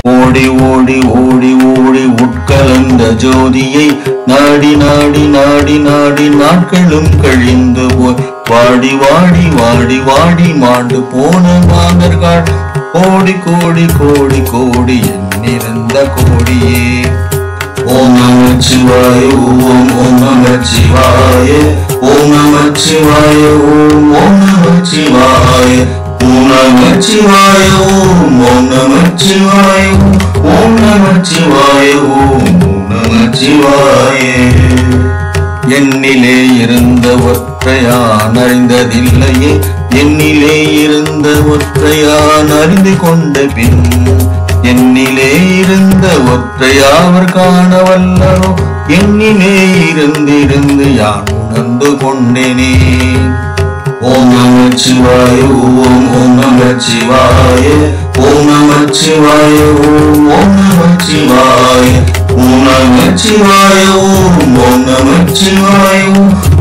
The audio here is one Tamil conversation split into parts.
ஓடி ஓடி ஓடி ஓடி உட்கலந்த ஜோதியை நாடி நாடி நாடி நாடி நாட்களும் கழிந்து போய் வாடி வாடி வாடி வாடி மாண்டு போன மாதர்கள் கோடி கோடி கோடி கோடி எண்ணிருந்த கோடியே. ஓம் நமச்சிவாய ஓம் ஓம் நமச்சிவாய ஓம் நமச்சிவாய ஓம் ஓம் நமச்சிவாய ஓம் நமச்சிவாய ஓம் ஓம் நமச்சிவாய ஓம் நமச்சிவாய ஓம் நமச்சிவாய. எண்ணிலே இருந்த ஒற்றையான் அறிந்ததில்லையே எண்ணிலே இருந்த ஒற்றையான் அறிந்து கொண்ட பின் எண்ணிலே இருந்த ஒற்றையாவர் காண வல்லரோ எண்ணிலே இருந்து யான் உணர்ந்து கொண்டேனே. ஓம் நமச்சிவாய ஓம் ஓம் நமச்சிவாய ஓம் நமச்சிவாய ஓம் ஓம் நமச்சிவாய ஓம் நமச்சிவாய ஓம் ஓம் நமச்சிவாய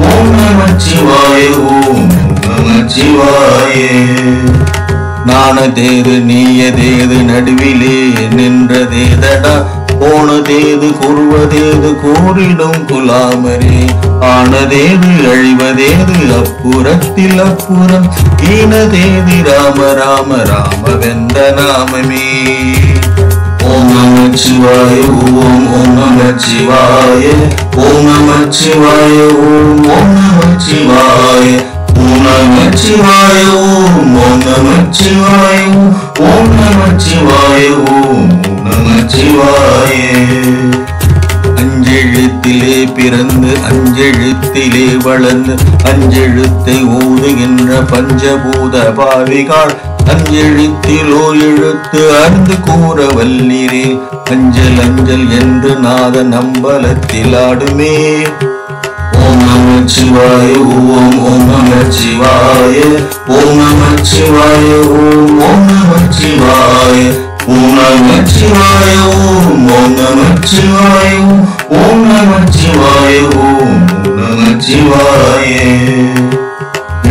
ஓம் நமச்சிவாய ஓம் நமச்சிவாய. நானதேது நீயதேது நடுவிலே நின்றதேதடா போனதேது கூறுவதேது கூறிடும் குலாமரே ஆனதேது அழிவதேது அப்புறத்தில் அப்புறம் ஈனதேதி ராம ராம ராம வெந்த நாமமே. ஓம் நமச்சிவாய ஓம் ஓம் நமச்சிவாய ஓம் நமச்சிவாய ஓம் ஓம் நமச்சிவாய ஓம் நமச்சிவாய ஓம் ஓம் நமச்சிவாய ஓம் நமச்சிவாய ஓம் நமச்சிவாய. அஞ்செழுத்திலே பிறந்து அஞ்செழுத்திலே வளர்ந்து அஞ்செழுத்தை ஊதுகின்ற பஞ்சபூத பாவிகாள் அஞ்செழுத்திலோ எழுத்து அறிந்து கூற வல்லிரே அஞ்சல் அஞ்சல் என்று நாத நம்பலத்தில் ஆடுமே. ஓம் நமச்சிவாய ஓம் ஓம் நமச்சிவாய ஓம் நமச்சிவாய ஓம் ஓம் நமச்சிவாய ஓம் நமச்சிவாய ஓம் ஓம் நமச்சிவாய ஓம் நமச்சிவாய ஓம் நமச்சிவாய.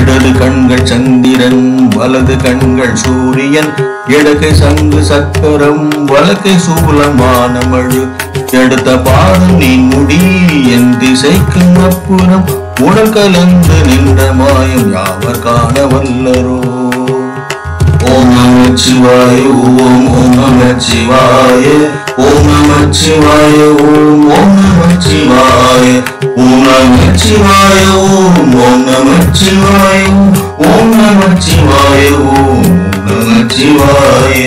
இடது கண்கள் சந்திரன் வலது கண்கள் சூரியன் இடகை சங்கு சக்கரம் வலக்கை சூலமான மழு எடுத்த பாதம் நீ முடி என் திசைக்கு அப்புறம் உடல் கலந்து நின்ற மாயம் யாவர் காண வல்லரோ. ஓம் நமச்சிவாய ஓம் ஓம் நமச்சிவாய ஓம் நமச்சிவாய ஓம் ஓம் நமச்சிவாய ஓம் நமச்சிவாய ஓம் ஓம் நமச்சிவாய ஓம் நமச்சிவாய ஓம் நமச்சிவாய.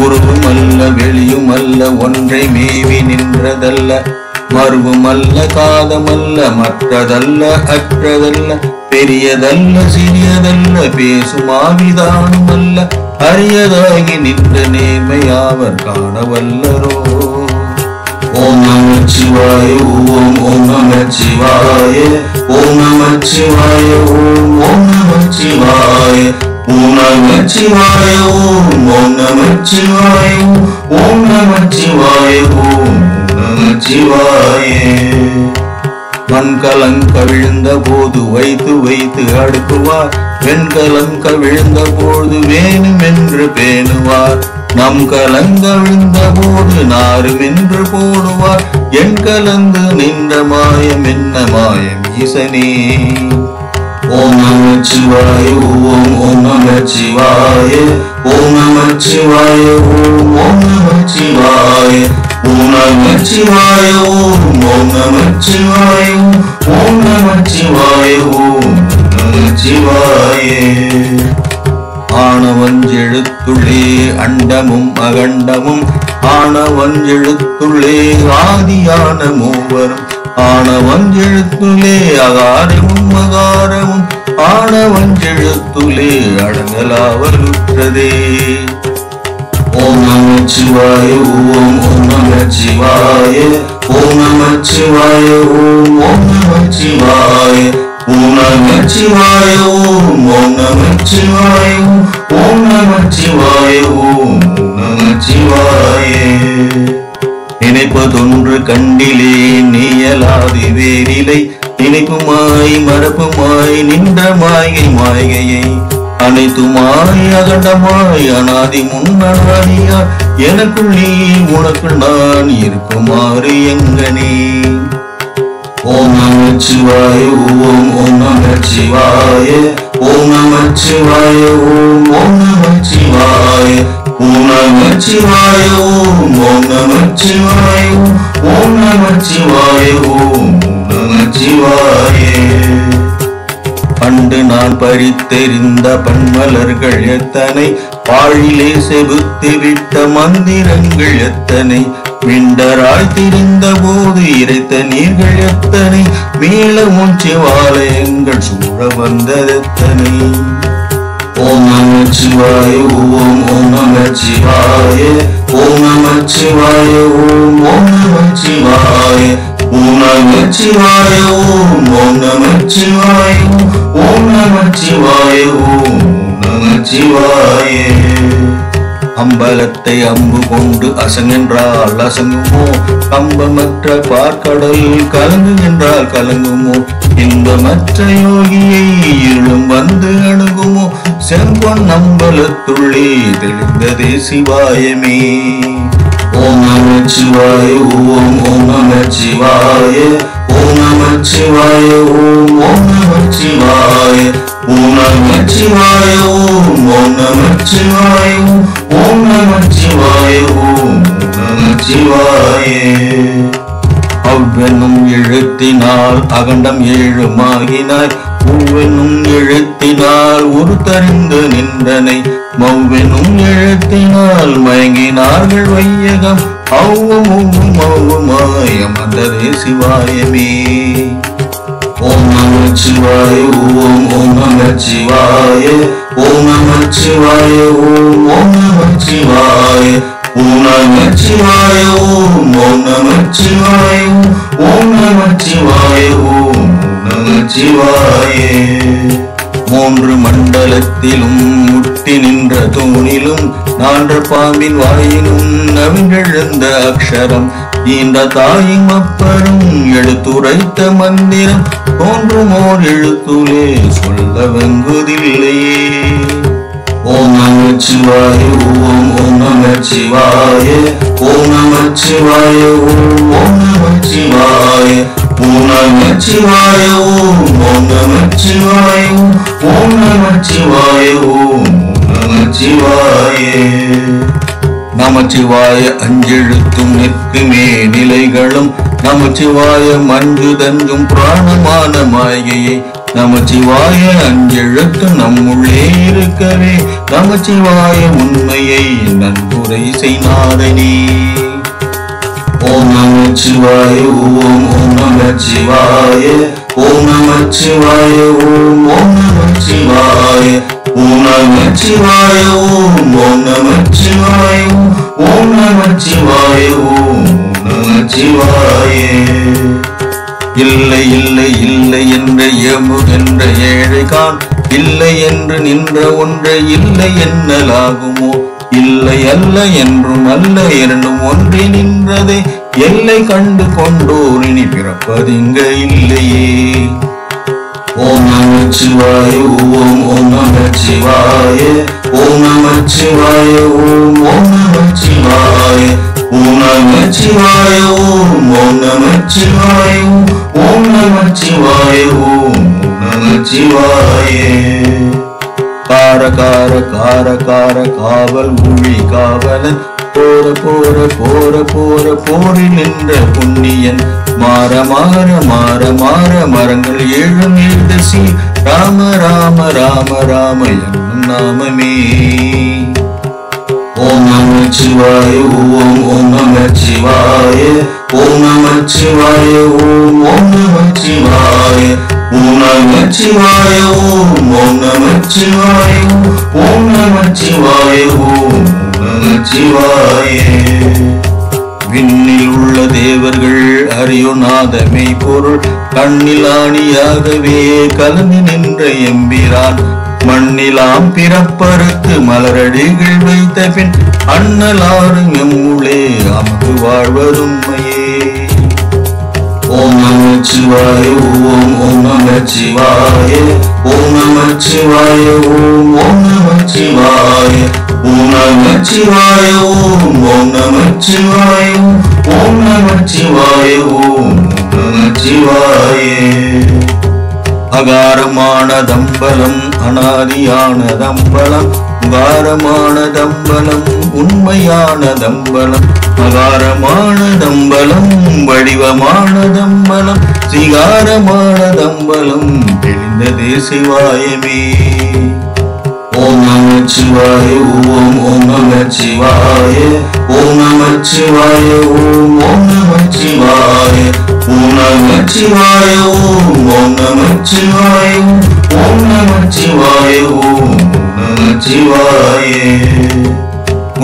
உருவும் அல்ல வெளியும் அல்ல ஒன்றை மேவி நின்றதல்ல மருவும் அல்ல காதமல்ல மற்றதல்ல அற்றதல்ல பெரியதல்ல சிறியதல்ல பேசும் ஆவிதானும் அல்ல அரியதாகி நின்ற நேர்மையாவர் காண வல்லரோ. ஓம் நமச்சிவாய ஓம் ஓம் நமச்சிவாய ஓம் நமச்சிவாய ஓம் ஓம் நமச்சிவாய ஓம் நமச்சிவாய ஓம் ஓம் நமச்சிவாய ஓம் நமச்சிவாய ஓம் நமச்சிவாய. மண்கலங்க விழுந்த போது வைத்து வைத்து அடுக்குவார் வெண்கலங்க விழுந்த போது வேணுமென்று பேணுவார் நம் கலங்க விழுந்த போது நாருமென்று போடுவார் என் கலந்து நின்ற மாயம் என்ன மாயம் ஈசனே. ஓம் நமச்சிவாய ஓம் ஓம் நமச்சிவாய ஓம் நமச்சிவாய ஓம் ஓம் நமச்சிவாய ஓம் நமச்சிவாய ஓம் ஓம் நமச்சிவாய ஓம் நமச்சிவாய ஓம் நமச்சிவாய. ஆணவஞ்செழுத்துள்ளே அண்டமும் அகண்டமும் ஆணவஞ்செழுத்துள்ளே ஆதியான மூவரும் ஆணவஞ்செழுத்துள்ளே அகாரமும் அகாரமும் ஆணவஞ்செழுத்துள்ளே அடங்கலாவலுற்றதே. ஓம் நமச்சிவாய ஓம் ஓம் நமச்சிவாய ஓம் நமச்சிவாய ஓம் ஓம் நமச்சிவாய ஓம் நமச்சிவாய ஓம் ஓம் நமச்சிவாய ஓம் நமச்சிவாய ஓம் நமச்சிவாய. நினைப்பதொன்று கண்டிலே நீயலாது வேறிலை நினைப்புமாய் மரப்புமாய் நின்ற மாயை மாய்கையை அனைத்துமாய் அகண்டமாய் அனாதி முன்னனாதியாய் எனக்குள் நீ உனக்கு நான் இருக்குமாறு எங்கனே. ஓம் நமச்சிவாய ஓம் ஓம் நமச்சிவாய ஓம் நமச்சிவாய ஓம் ஓம் நமச்சிவாய ஓம் நமச்சிவாய ஓம் ஓம் நமச்சிவாய ஓம் நமச்சிவாய ஓம் நமச்சிவாய. பண்டு நான் பறித்தெறிந்த பன்மலர்கள் எத்தனை, பாழிலே செபுத்து விட்ட மந்திரங்கள் எத்தனை, விண்டராய் திரிந்த போது இறைத்த நீர்கள் எத்தனை, மேலமும் சிவாலயங்கள் சூழ வந்ததெத்தனை. ஓம் நமச்சிவாய ஓம் ஓம் நமச்சிவாய ஓம் நமச்சிவாய ஓம் ஓம் நமச்சிவாய ஓம் நமச்சிவாய ஓம் ஓம் நமச்சிவாய ஓம் நமச்சிவாய ஓம் நமச்சிவாய. அம்பலத்தை அம்பு கொண்டு அசங்கென்றால் அசங்குமோ, கம்பமற்ற பார்க்கடல் கலங்குகின்றால் கலங்குமோ, இன்பமற்ற யோகியை இருளும் வந்து அணுகுமோ, செம்பொன் அம்பலத்துள்ளே தெளிந்ததே சிவாயமே. ஓம் நமச்சிவாய ஓம் ஓம் நமச்சிவாய ஓம் நமச்சிவாய ஓம் ஓம் நமச்சிவாய ஓம் நமச்சிவாய ஓம் ஓம் நமச்சிவாய ஓம் நமச்சிவாய ஓம் நமச்சிவாய. அவ்வெனும் எழுத்தினால் அகண்டம் ஏழுமாகினாய், பூவெனும் எழுத்தினால் உருத்தறிந்து நின்றனை, மௌவெனும் எழுத்தினால் மயங்கினார்கள் வையகம், அவ்வும் மௌவுமாய் அமர்ந்ததே சிவாயமே. ஓம் நமச்சிவாய ஓம் ஓம் நமச்சிவாய ஓம் நமச்சிவாய ஓம் ஓம் நமச்சிவாய ஓம் நமச்சிவாய ஓம் ஓம் நமச்சிவாய ஓம் நமச்சிவாய ஓம் நமச்சிவாய. மூன்று மண்டலத்திலும் முட்டி நின்ற தூணிலும் நான்ற பாம்பின் வாயிலும் நவின்றெழுந்த அக்ஷரம், இந்த தாயும் அப்பரும் எழுத்துரைத்த மந்திரம், தோன்றுமோர் எழுத்துலே சொல்ல வெங்குதில்லையே. ஓம் நமச்சிவாய ஓம் ஓம் நமச்சிவாய ஓம் நமச்சிவாய ஓம் ஓம் நமச்சிவாய ஓம் நமச்சிவாய ஓம் ஓம் நமச்சிவாய ஓம் நமச்சிவாய ஓம் நமச்சிவாய. நமச்சிவாய அஞ்செழுத்தும் நிற்குமே நிலைகளும், நமச்சிவாய மஞ்சு தஞ்சும் பிராணமான மாயையை, நமச்சிவாய அஞ்செழுத்து நம்முள்ளே இருக்கவே, நமச்சிவாய உண்மையை நன்குரை செய்நாதனே. ஓம் நமச்சிவாய ஓம் ஓம் நமச்சிவாய ஓம் நமச்சிவாய ஓம் ஓம் நமச்சிவாய ஓம் நமச்சிவாய ஓம் ஓம் நமச்சிவாய ஓம் நமச்சிவாய ஓம் நமச்சிவாய. இல்லை இல்லை இல்லை என்ற ஏமுகின்ற ஏழைகான், இல்லை என்று நின்ற ஒன்றை இல்லை என்னலாகுமோ, இல்லை அல்ல என்றும் அல்ல இரண்டும் ஒன்றே நின்றதே, எல்லை கண்டு கொண்டோர் இனி பிறப்பதிங்க இல்லையே. ஓம் நமச்சிவாய ஓம் ஓம் நமச்சிவாய ஓம் நமச்சிவாய ஓம் ஓம் நமச்சிவாய ஓம் நமச்சிவாய ஓம் ஓம் நமச்சிவாய ஓம் நமச்சிவாய ஓம் நமச்சிவாய. கார கார கார கார காவல் ஊழி காவலன், போற போற போற போற போரில் நின்ற புண்ணியன், மாற மாற மாற மாற மரங்கள் ஏழும் எழுத சீ, ராம ராம ராம ராம என்னும் நாமமே. ஓம் நமச்சிவாய ஓம் ஓம் நமச்சிவாய ஓம் நமச்சிவாய ஓம் ஓம் நமச்சிவாய ஓம் நமச்சிவாய ஓம் ஓம் நமச்சிவாய ஓம் நமச்சிவாய ஓம் நமச்சிவாய. விண்ணில் உள்ள தேவர்கள் அறியுநாதமை பொருள், கண்ணில் ஆணியாகவே கலந்து நின்ற எம்பிரான், மண்ணிலாம் பிறப்பறுத்து மலரடிகள் வைத்த பின் அண்ணலாறு எம்முளே அமது வாழ்வதுண்மையே. ஓம் நமச்சிவாய ஓம் ஓம் நமச்சிவாய ஓம் நமச்சிவாய ஓம் ஓம் நமச்சிவாய ஓம் நமச்சிவாய ஓம் ஓம் நமச்சிவாய ஓம் நமச்சிவாய ஓம் நமச்சிவாய. அகாரமானதம்பலம் அனாதியானதம்பலம் உகாரமானதம்பலம் உண்மையானதம்பலம் அகாரமானதம்பலம் வடிவமானதம்பலம் சிகாரமானதம்பலம் தெளிந்ததே சிவாயமே. ஓம் நமச்சிவாய ஓம் ஓம் நமச்சிவாய ஓம் நமச்சிவாய ஓம் ஓம் நமச்சிவாய ஓம் நமச்சிவாய ஓம் ஓம் நமச்சிவாய ஓம் நமச்சிவாய ஓம் நமச்சிவாய.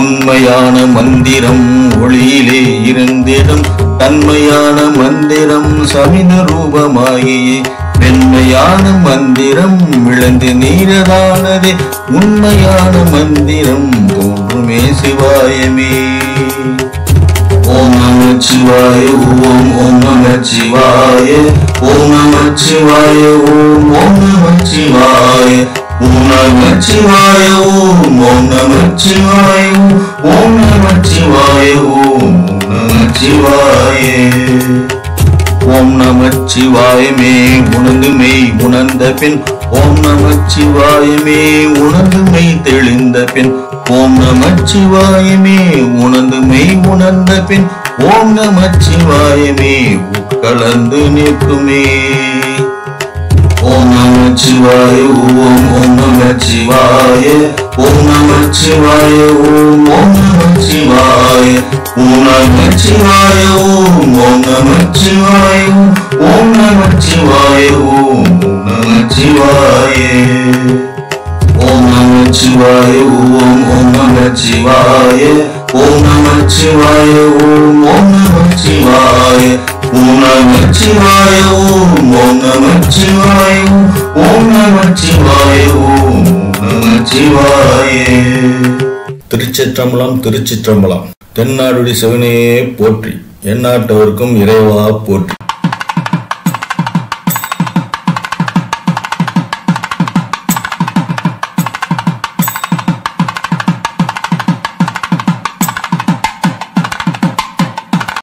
உண்மையான மந்திரம் ஒளியிலே இருந்திடும் தன்மையான மந்திரம் சமித ரூபமாகியே வெண்மையான மந்திரம் விளந்து நீரதானதே உண்மையான மந்திரம் தோன்றுமே சிவாயமே. ஓம் நமச்சிவாய ஓம் ஓம் நமச்சிவாய ஓம் நமச்சிவாய ஓம் ஓம் நமச்சிவாய ஓம் நமச்சிவாய ஓம் ஓம் நமச்சிவாய ஓம் நமச்சிவாய ஓம் நமச்சிவாய. ஓம் நமச்சிவாயமே உணர்ந்து மெய் உணர்ந்த பின் ஓம் நமச்சிவாயமே உணர்ந்து மெய் தெளிந்த பின் ஓம் நமச்சிவாயமே உணர்ந்து மெய் உணர்ந்த பின் ஓம் நமச்சிவாயமே உட்கலந்து நிற்குமே. ஓம் நமச்சிவாய ஓம் ஓம் நமச்சிவாய ஓம் நமச்சிவாய ஓம் ஓம் நமச்சிவாய ஓம் நமச்சிவாய ஓம் ஓம் நமச்சிவாய ஓம் நமச்சிவாய ஓம் நமச்சிவாய. ஓம் நமச்சிவாய ஓம் ஓம் நமச்சிவாய ஓம் நமச்சிவாய ஓம் ஓம் நமச்சிவாய ஓம் நமச்சிவாய ஓம் ஓம் நமச்சிவாய ஓம் நமச்சிவாய ஓம் நமச்சிவாய. திருச்சிற்றம்பலம் திருச்சிற்றம்பலம். தென்னாடுடைய சிவனே போற்றி, எந்நாட்டவர்க்கும் இறைவா போற்றி.